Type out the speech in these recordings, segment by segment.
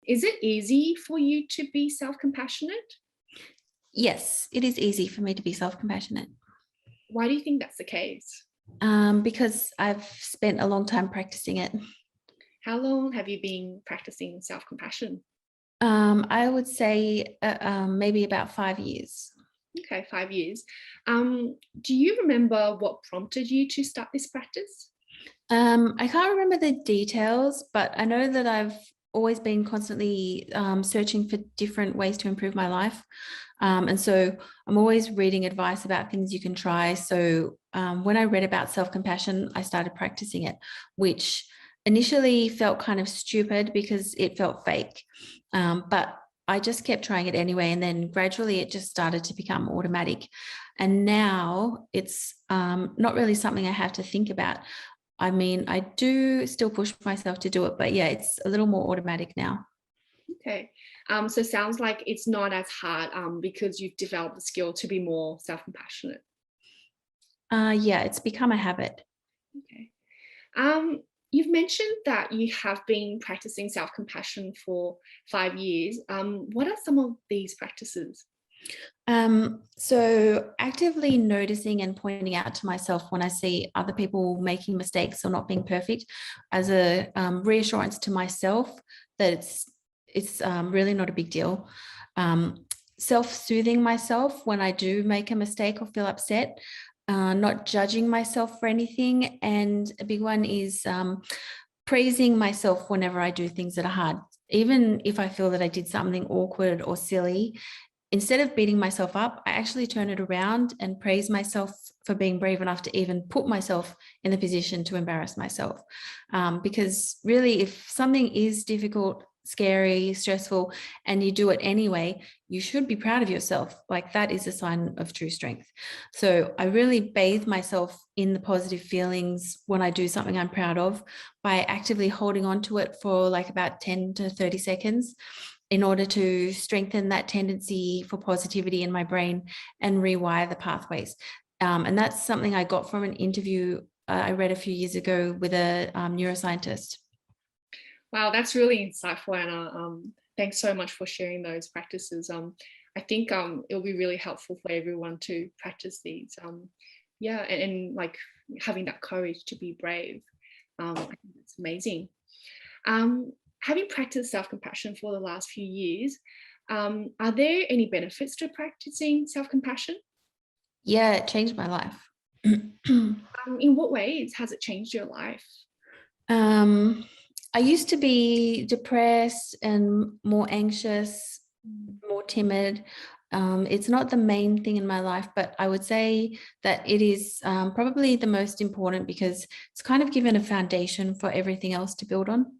Is it easy for you to be self-compassionate? Yes, it is easy for me to be self-compassionate Why do you think that's the case? because I've spent a long time practicing it. How long have you been practicing self-compassion? I would say maybe about 5 years. Okay, 5 years. Do you remember what prompted you to start this practice? I can't remember the details, but I know that I've always been constantly searching for different ways to improve my life. And so I'm always reading advice about things you can try. So when I read about self-compassion, I started practicing it, which initially felt kind of stupid because it felt fake. But I just kept trying it anyway. And then gradually it just started to become automatic. And now it's not really something I have to think about. I mean, I do still push myself to do it, but yeah, it's a little more automatic now. Okay. So it sounds like it's not as hard because you've developed the skill to be more self-compassionate. Yeah, it's become a habit. Okay. You've mentioned that you have been practicing self-compassion for 5 years. What are some of these practices? So actively noticing and pointing out to myself when I see other people making mistakes or not being perfect as a reassurance to myself that it's really not a big deal. Self-soothing myself when I do make a mistake or feel upset, not judging myself for anything. And a big one is praising myself whenever I do things that are hard. Even if I feel that I did something awkward or silly, instead of beating myself up, I actually turn it around and praise myself for being brave enough to even put myself in the position to embarrass myself. Because really, if something is difficult, scary, stressful, and you do it anyway, you should be proud of yourself. Like that is a sign of true strength. So I really bathe myself in the positive feelings when I do something I'm proud of by actively holding on to it for like about 10 to 30 seconds in order to strengthen that tendency for positivity in my brain and rewire the pathways. And that's something I got from an interview I read a few years ago with a neuroscientist. Wow, that's really insightful, Anna. Thanks so much for sharing those practices. I think it'll be really helpful for everyone to practice these. Yeah, and like having that courage to be brave. I think that's amazing. Having practiced self-compassion for the last few years, are there any benefits to practicing self-compassion? Yeah, it changed my life. In what ways has it changed your life? um, I used to be depressed and more anxious, more timid. It's not the main thing in my life, but I would say that it is probably the most important because it's kind of given a foundation for everything else to build on.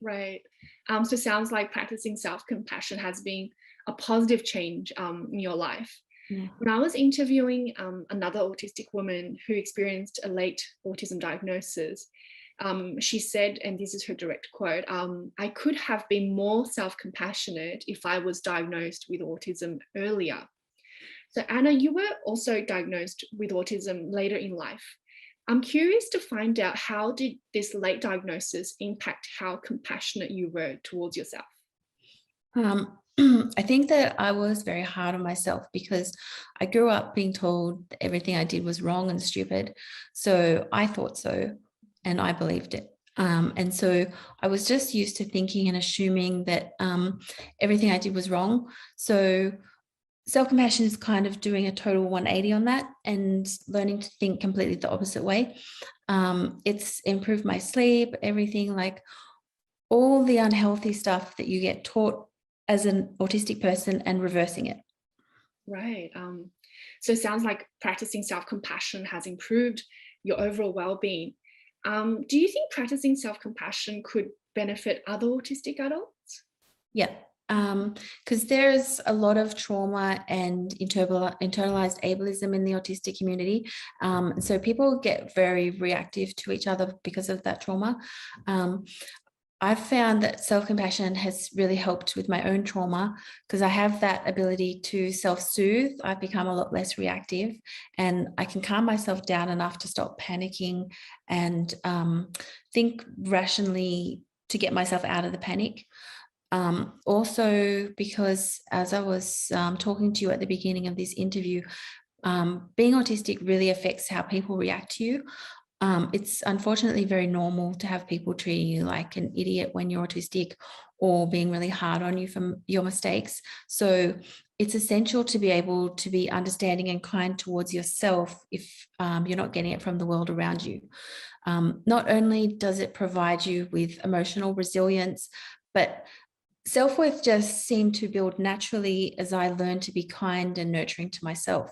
Right. So it sounds like practicing self-compassion has been a positive change in your life. Yeah. When I was interviewing another autistic woman who experienced a late autism diagnosis, she said, and this is her direct quote, I could have been more self-compassionate if I was diagnosed with autism earlier. So Anna, you were also diagnosed with autism later in life. I'm curious to find out, how did this late diagnosis impact how compassionate you were towards yourself? Um, I think that I was very hard on myself because I grew up being told that everything I did was wrong and stupid. So I thought so, and I believed it. And so I was just used to thinking and assuming that everything I did was wrong. So self-compassion is kind of doing a total 180 on that and learning to think completely the opposite way. It's improved my sleep, everything, like all the unhealthy stuff that you get taught as an autistic person and reversing it. Right. So it sounds like practicing self-compassion has improved your overall well-being. Do you think practicing self-compassion could benefit other autistic adults? Yeah. Because there's a lot of trauma and internalized ableism in the autistic community. So people get very reactive to each other because of that trauma. I've found that self-compassion has really helped with my own trauma because I have that ability to self-soothe. I've become a lot less reactive and I can calm myself down enough to stop panicking and think rationally to get myself out of the panic. Also, because as I was talking to you at the beginning of this interview, being autistic really affects how people react to you. It's unfortunately very normal to have people treating you like an idiot when you're autistic, or being really hard on you for your mistakes. So it's essential to be able to be understanding and kind towards yourself if you're not getting it from the world around you. Not only does it provide you with emotional resilience, but self-worth just seemed to build naturally as I learned to be kind and nurturing to myself.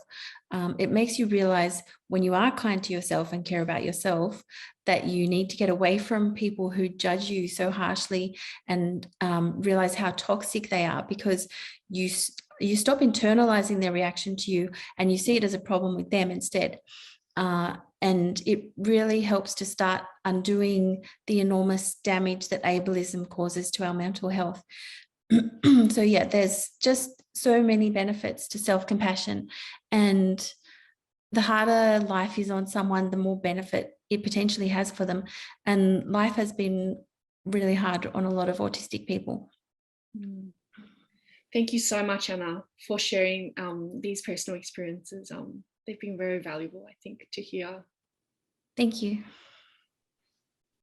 It makes you realize when you are kind to yourself and care about yourself, that you need to get away from people who judge you so harshly, and realize how toxic they are, because you stop internalizing their reaction to you and you see it as a problem with them instead. And it really helps to start undoing the enormous damage that ableism causes to our mental health. So yeah, there's just so many benefits to self-compassion, and the harder life is on someone, the more benefit it potentially has for them. And life has been really hard on a lot of autistic people. Thank you so much, Anna, for sharing these personal experiences. They've been very valuable, I think, to hear. Thank you.